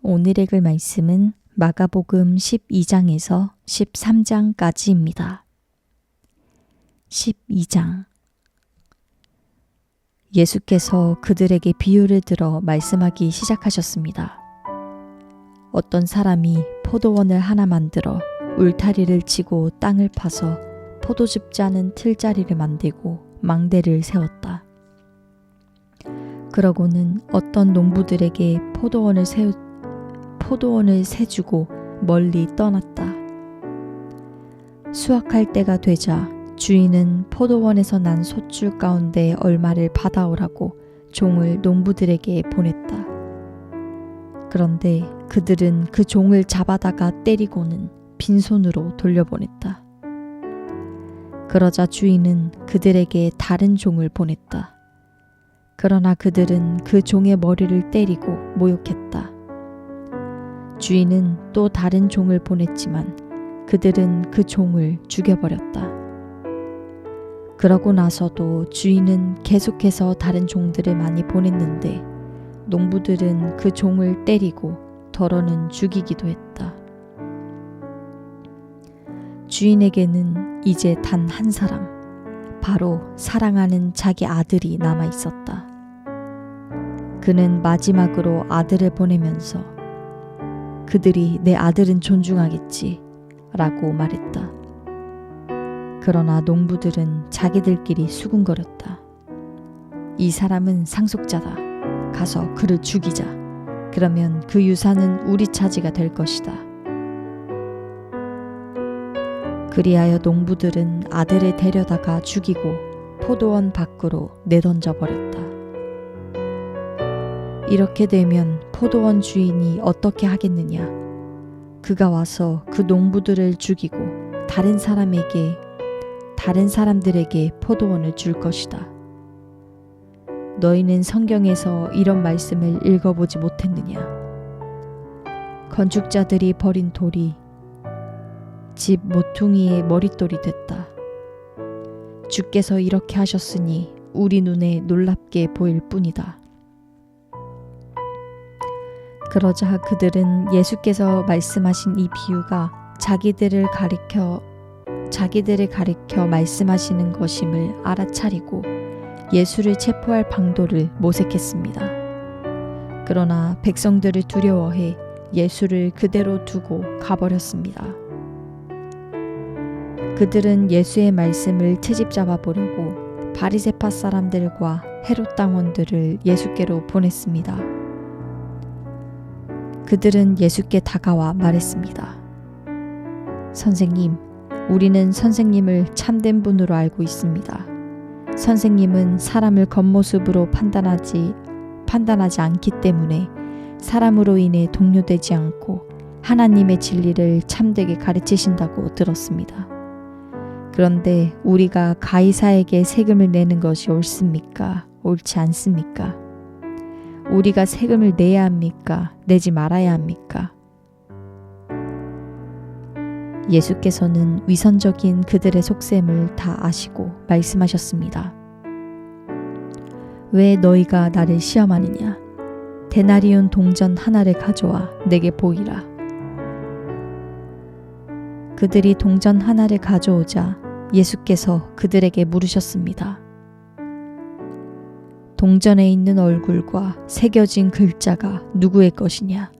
오늘 읽을 말씀은 마가복음 12장에서 13장까지입니다. 12장. 예수께서 그들에게 비유를 들어 말씀하기 시작하셨습니다. 어떤 사람이 포도원을 하나 만들어 울타리를 치고 땅을 파서 포도즙 짜는 틀자리를 만들고 망대를 세웠다. 그러고는 어떤 농부들에게 포도원을 세주고 멀리 떠났다. 수확할 때가 되자 주인은 포도원에서 난 소출 가운데 얼마를 받아오라고 종을 농부들에게 보냈다. 그런데 그들은 그 종을 잡아다가 때리고는 빈손으로 돌려보냈다. 그러자 주인은 그들에게 다른 종을 보냈다. 그러나 그들은 그 종의 머리를 때리고 모욕했다. 주인은 또 다른 종을 보냈지만 그들은 그 종을 죽여버렸다. 그러고 나서도 주인은 계속해서 다른 종들을 많이 보냈는데 농부들은 그 종을 때리고 더러는 죽이기도 했다. 주인에게는 이제 단 한 사람, 바로 사랑하는 자기 아들이 남아 있었다. 그는 마지막으로 아들을 보내면서 그들이 내 아들은 존중하겠지 라고 말했다. 그러나 농부들은 자기들끼리 수군거렸다. 이 사람은 상속자다. 가서 그를 죽이자. 그러면 그 유산은 우리 차지가 될 것이다. 그리하여 농부들은 아들을 데려다가 죽이고 포도원 밖으로 내던져 버렸다. 이렇게 되면 포도원 주인이 어떻게 하겠느냐? 그가 와서 그 농부들을 죽이고 다른 사람들에게 포도원을 줄 것이다. 너희는 성경에서 이런 말씀을 읽어보지 못했느냐? 건축자들이 버린 돌이 집 모퉁이의 머릿돌이 됐다. 주께서 이렇게 하셨으니 우리 눈에 놀랍게 보일 뿐이다. 그러자 그들은 예수께서 말씀하신 이 비유가 자기들을 가리켜 말씀하시는 것임을 알아차리고 예수를 체포할 방도를 모색했습니다. 그러나 백성들을 두려워해 예수를 그대로 두고 가버렸습니다. 그들은 예수의 말씀을 트집 잡아보려고 바리새파 사람들과 헤롯 당원들을 예수께로 보냈습니다. 그들은 예수께 다가와 말했습니다. 선생님, 우리는 선생님을 참된 분으로 알고 있습니다. 선생님은 사람을 겉모습으로 판단하지 않기 때문에 사람으로 인해 동요되지 않고 하나님의 진리를 참되게 가르치신다고 들었습니다. 그런데 우리가 가이사에게 세금을 내는 것이 옳습니까? 옳지 않습니까? 우리가 세금을 내야 합니까? 내지 말아야 합니까? 예수께서는 위선적인 그들의 속셈을 다 아시고 말씀하셨습니다. 왜 너희가 나를 시험하느냐? 데나리온 동전 하나를 가져와 내게 보이라. 그들이 동전 하나를 가져오자 예수께서 그들에게 물으셨습니다. 동전에 있는 얼굴과 새겨진 글자가 누구의 것이냐?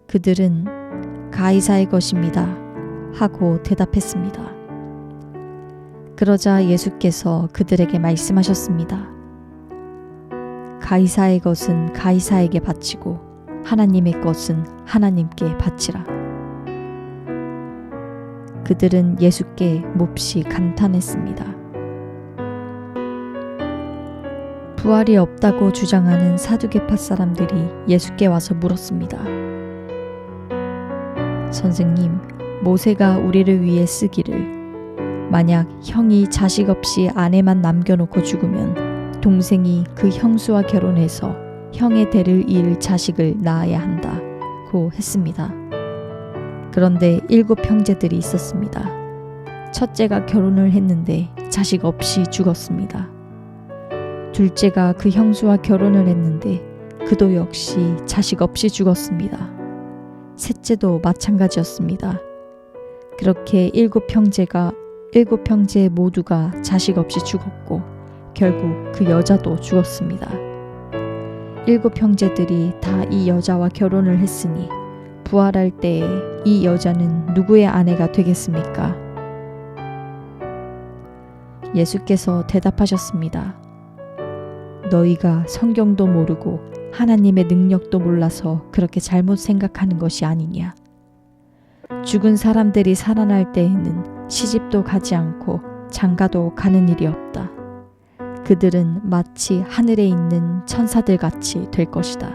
그들은 가이사의 것입니다. 하고 대답했습니다. 그러자 예수께서 그들에게 말씀하셨습니다. 가이사의 것은 가이사에게 바치고 하나님의 것은 하나님께 바치라. 그들은 예수께 몹시 감탄했습니다. 부활이 없다고 주장하는 사두개파 사람들이 예수께 와서 물었습니다. 선생님, 모세가 우리를 위해 쓰기를 만약 형이 자식 없이 아내만 남겨놓고 죽으면 동생이 그 형수와 결혼해서 형의 대를 이을 자식을 낳아야 한다고 했습니다. 그런데 7 형제들이 있었습니다. 첫째가 결혼을 했는데 자식 없이 죽었습니다. 둘째가 그 형수와 결혼을 했는데 그도 역시 자식 없이 죽었습니다. 셋째도 마찬가지였습니다. 그렇게 7형제 모두가 자식 없이 죽었고 결국 그 여자도 죽었습니다. 7형제들이 다 이 여자와 결혼을 했으니 부활할 때에 이 여자는 누구의 아내가 되겠습니까? 예수께서 대답하셨습니다. 너희가 성경도 모르고 하나님의 능력도 몰라서 그렇게 잘못 생각하는 것이 아니냐. 죽은 사람들이 살아날 때에는 시집도 가지 않고 장가도 가는 일이 없다. 그들은 마치 하늘에 있는 천사들 같이 될 것이다.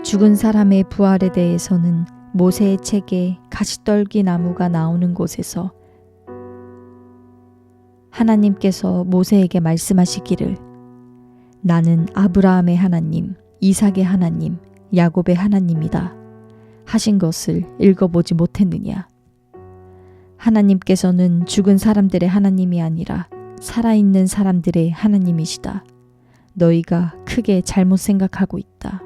죽은 사람의 부활에 대해서는 모세의 책에 가시떨기 나무가 나오는 곳에서 하나님께서 모세에게 말씀하시기를 나는 아브라함의 하나님, 이삭의 하나님, 야곱의 하나님이다 하신 것을 읽어보지 못했느냐. 하나님께서는 죽은 사람들의 하나님이 아니라 살아있는 사람들의 하나님이시다. 너희가 크게 잘못 생각하고 있다.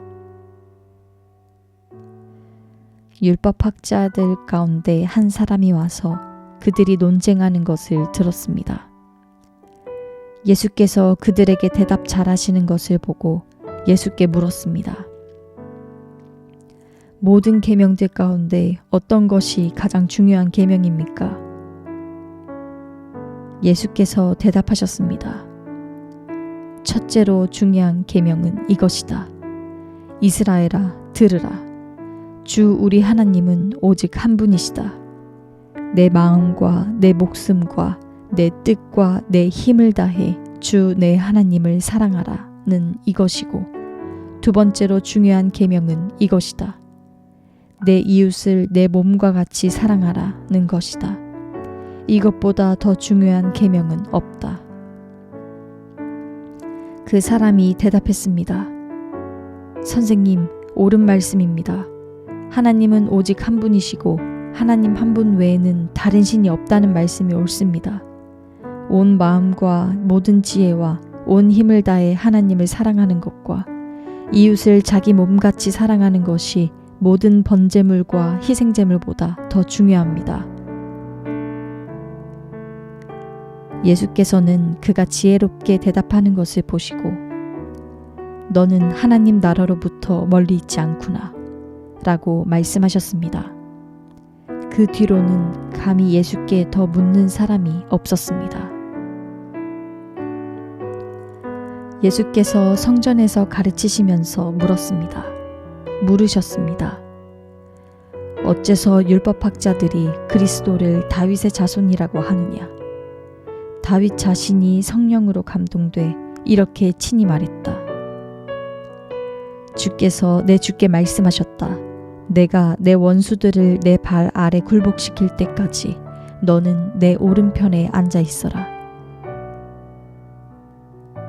율법학자들 가운데 한 사람이 와서 그들이 논쟁하는 것을 들었습니다. 예수께서 그들에게 대답 잘하시는 것을 보고 예수께 물었습니다. 모든 계명들 가운데 어떤 것이 가장 중요한 계명입니까? 예수께서 대답하셨습니다. 첫째로 중요한 계명은 이것이다. 이스라엘아, 들으라. 주 우리 하나님은 오직 한 분이시다. 내 마음과 내 목숨과 내 뜻과 내 힘을 다해 주 내 하나님을 사랑하라는 이것이고, 두 번째로 중요한 계명은 이것이다. 내 이웃을 내 몸과 같이 사랑하라는 것이다. 이것보다 더 중요한 계명은 없다. 그 사람이 대답했습니다. 선생님, 옳은 말씀입니다. 하나님은 오직 한 분이시고 하나님 한 분 외에는 다른 신이 없다는 말씀이 옳습니다. 온 마음과 모든 지혜와 온 힘을 다해 하나님을 사랑하는 것과 이웃을 자기 몸같이 사랑하는 것이 모든 번제물과 희생제물보다 더 중요합니다. 예수께서는 그가 지혜롭게 대답하는 것을 보시고 너는 하나님 나라로부터 멀리 있지 않구나 라고 말씀하셨습니다. 그 뒤로는 감히 예수께 더 묻는 사람이 없었습니다. 예수께서 성전에서 가르치시면서 물으셨습니다. 어째서 율법학자들이 그리스도를 다윗의 자손이라고 하느냐? 다윗 자신이 성령으로 감동돼 이렇게 친히 말했다. 주께서 내 주께 말씀하셨다. 내가 내 원수들을 내 발 아래 굴복시킬 때까지 너는 내 오른편에 앉아 있어라.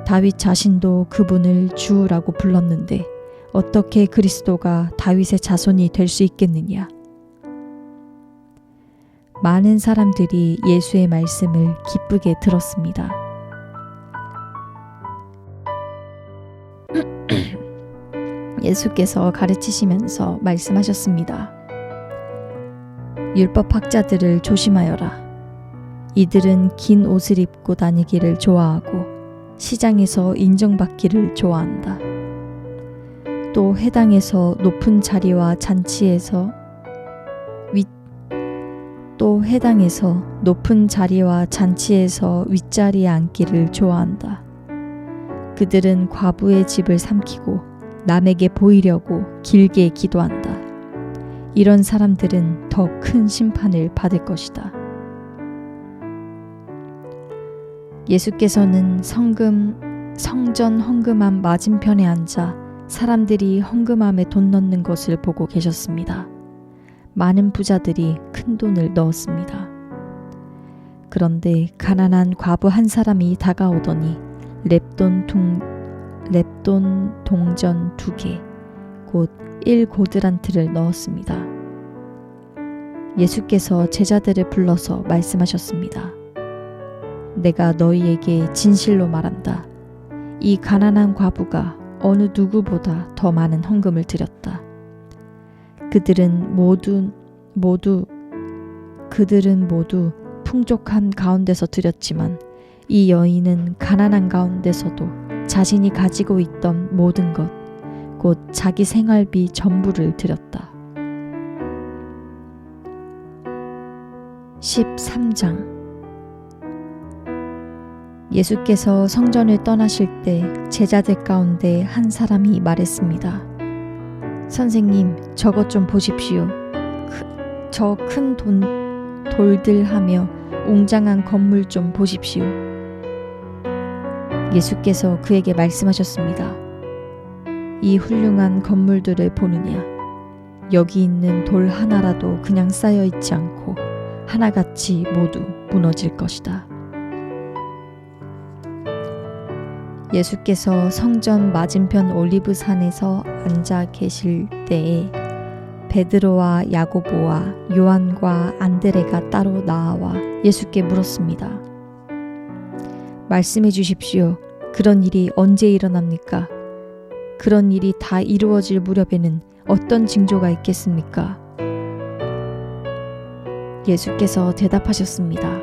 다윗 자신도 그분을 주라고 불렀는데 어떻게 그리스도가 다윗의 자손이 될 수 있겠느냐? 많은 사람들이 예수의 말씀을 기쁘게 들었습니다. 예수께서 가르치시면서 말씀하셨습니다. 율법학자들을 조심하여라. 이들은 긴 옷을 입고 다니기를 좋아하고 시장에서 인정받기를 좋아한다. 또 회당에서 높은 자리와 잔치에서 윗자리에 앉기를 좋아한다. 그들은 과부의 집을 삼키고 남에게 보이려고 길게 기도한다. 이런 사람들은 더 큰 심판을 받을 것이다. 예수께서는 성전 헌금함 맞은편에 앉아 사람들이 헌금함에 돈 넣는 것을 보고 계셨습니다. 많은 부자들이 큰 돈을 넣었습니다. 그런데 가난한 과부 한 사람이 다가오더니 렙돈 동전 2개, 곧 1고드란트를 넣었습니다. 예수께서 제자들을 불러서 말씀하셨습니다. 내가 너희에게 진실로 말한다. 이 가난한 과부가 어느 누구보다 더 많은 헌금을 드렸다. 그들은 모두 풍족한 가운데서 드렸지만 이 여인은 가난한 가운데서도 자신이 가지고 있던 모든 것, 곧 자기 생활비 전부를 드렸다. 13장. 예수께서 성전을 떠나실 때 제자들 가운데 한 사람이 말했습니다. 선생님, 저것 좀 보십시오. 저 큰 돌들 하며 웅장한 건물 좀 보십시오. 예수께서 그에게 말씀하셨습니다. 이 훌륭한 건물들을 보느냐? 여기 있는 돌 하나라도 그냥 쌓여 있지 않고 하나같이 모두 무너질 것이다. 예수께서 성전 맞은편 올리브산에서 앉아 계실 때에 베드로와 야고보와 요한과 안드레가 따로 나와 예수께 물었습니다. 말씀해 주십시오. 그런 일이 언제 일어납니까? 그런 일이 다 이루어질 무렵에는 어떤 징조가 있겠습니까? 예수께서 대답하셨습니다.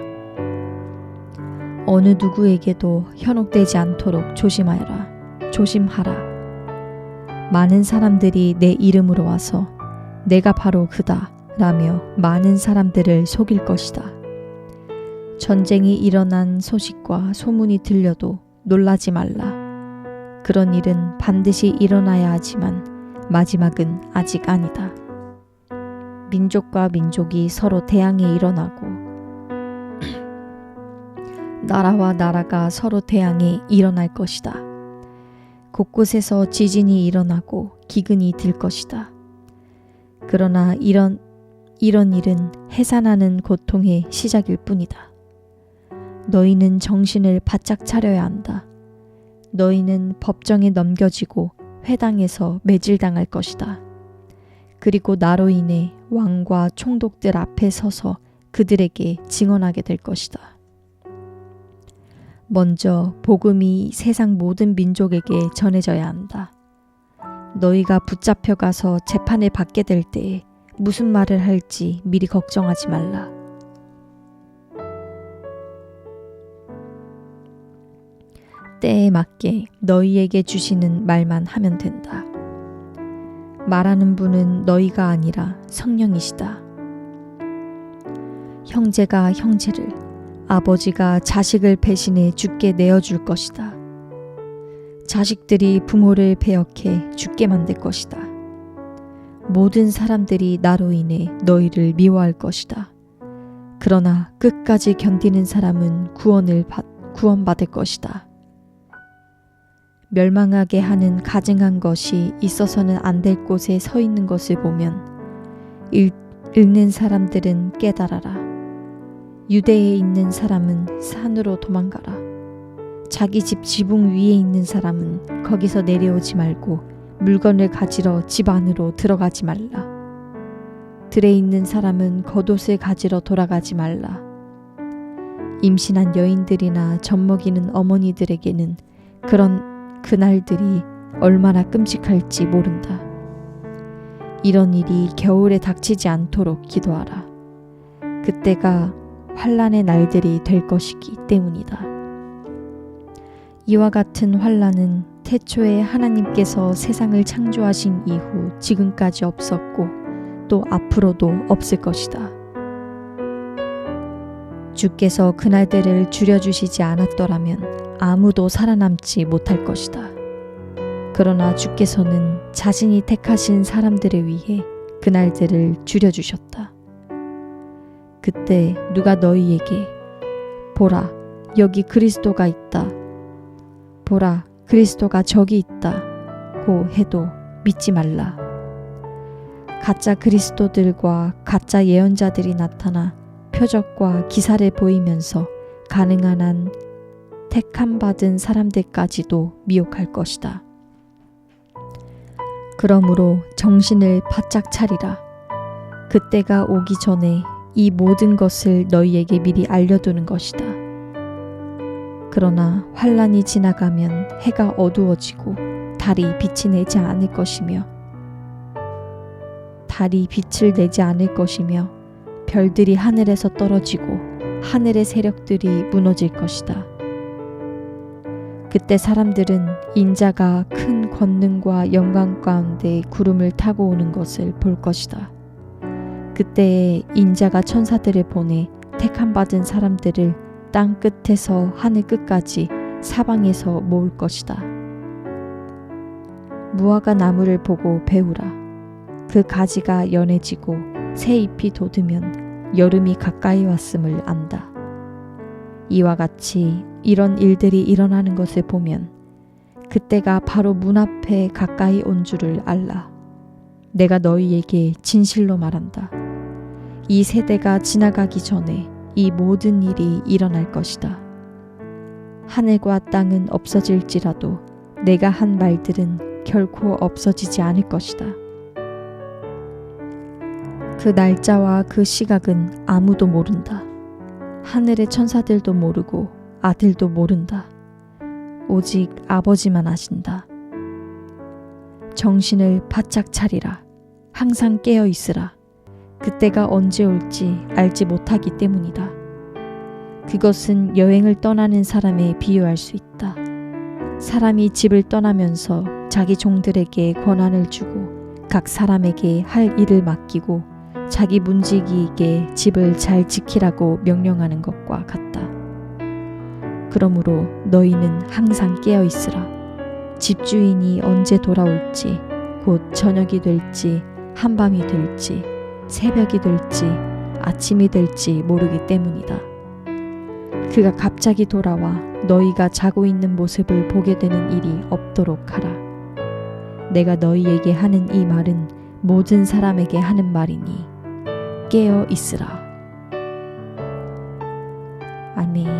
어느 누구에게도 현혹되지 않도록 조심하라. 많은 사람들이 내 이름으로 와서 내가 바로 그다 라며 많은 사람들을 속일 것이다. 전쟁이 일어난 소식과 소문이 들려도 놀라지 말라. 그런 일은 반드시 일어나야 하지만 마지막은 아직 아니다. 민족과 민족이 서로 대항에 일어나고 나라와 나라가 서로 대항에 일어날 것이다. 곳곳에서 지진이 일어나고 기근이 들 것이다. 그러나 이런 일은 해산하는 고통의 시작일 뿐이다. 너희는 정신을 바짝 차려야 한다. 너희는 법정에 넘겨지고 회당에서 매질당할 것이다. 그리고 나로 인해 왕과 총독들 앞에 서서 그들에게 증언하게 될 것이다. 먼저 복음이 세상 모든 민족에게 전해져야 한다. 너희가 붙잡혀 가서 재판을 받게 될 때에 무슨 말을 할지 미리 걱정하지 말라. 때에 맞게 너희에게 주시는 말만 하면 된다. 말하는 분은 너희가 아니라 성령이시다. 형제가 형제를, 아버지가 자식을 배신해 죽게 내어줄 것이다. 자식들이 부모를 배역해 죽게 만들 것이다. 모든 사람들이 나로 인해 너희를 미워할 것이다. 그러나 끝까지 견디는 사람은 구원받을 것이다. 멸망하게 하는 가증한 것이 있어서는 안 될 곳에 서 있는 것을 보면 읽는 사람들은 깨달아라. 유대에 있는 사람은 산으로 도망가라. 자기 집 지붕 위에 있는 사람은 거기서 내려오지 말고 물건을 가지러 집 안으로 들어가지 말라. 들에 있는 사람은 겉옷을 가지러 돌아가지 말라. 임신한 여인들이나 젖먹이는 어머니들에게는 그날들이 얼마나 끔찍할지 모른다. 이런 일이 겨울에 닥치지 않도록 기도하라. 그때가 환난의 날들이 될 것이기 때문이다. 이와 같은 환난은 태초에 하나님께서 세상을 창조하신 이후 지금까지 없었고 또 앞으로도 없을 것이다. 주께서 그날들을 줄여주시지 않았더라면 아무도 살아남지 못할 것이다. 그러나 주께서는 자신이 택하신 사람들을 위해 그날들을 줄여주셨다. 그때 누가 너희에게 보라, 여기 그리스도가 있다. 보라, 그리스도가 저기 있다. 고 해도 믿지 말라. 가짜 그리스도들과 가짜 예언자들이 나타나 표적과 기사를 보이면서 가능한 한 택함받은 사람들까지도 미혹할 것이다. 그러므로 정신을 바짝 차리라. 그때가 오기 전에 이 모든 것을 너희에게 미리 알려두는 것이다. 그러나 환난이 지나가면 해가 어두워지고 달이 빛이 내지 않을 것이며 달이 빛을 내지 않을 것이며 별들이 하늘에서 떨어지고 하늘의 세력들이 무너질 것이다. 그때 사람들은 인자가 큰 권능과 영광 가운데 구름을 타고 오는 것을 볼 것이다. 그때에 인자가 천사들을 보내 택함 받은 사람들을 땅 끝에서 하늘 끝까지 사방에서 모을 것이다. 무화과 나무를 보고 배우라. 그 가지가 연해지고 새 잎이 돋으면 여름이 가까이 왔음을 안다. 이와 같이 이런 일들이 일어나는 것을 보면 그때가 바로 문 앞에 가까이 온 줄을 알라. 내가 너희에게 진실로 말한다. 이 세대가 지나가기 전에 이 모든 일이 일어날 것이다. 하늘과 땅은 없어질지라도 내가 한 말들은 결코 없어지지 않을 것이다. 그 날짜와 그 시각은 아무도 모른다. 하늘의 천사들도 모르고 아들도 모른다. 오직 아버지만 아신다. 정신을 바짝 차리라. 항상 깨어 있으라. 그때가 언제 올지 알지 못하기 때문이다. 그것은 여행을 떠나는 사람에 비유할 수 있다. 사람이 집을 떠나면서 자기 종들에게 권한을 주고 각 사람에게 할 일을 맡기고 자기 문지기에게 집을 잘 지키라고 명령하는 것과 같다. 그러므로 너희는 항상 깨어 있으라. 집주인이 언제 돌아올지, 곧 저녁이 될지 한밤이 될지 새벽이 될지 아침이 될지 모르기 때문이다. 그가 갑자기 돌아와 너희가 자고 있는 모습을 보게 되는 일이 없도록 하라. 내가 너희에게 하는 이 말은 모든 사람에게 하는 말이니 깨어 있으라. 아멘.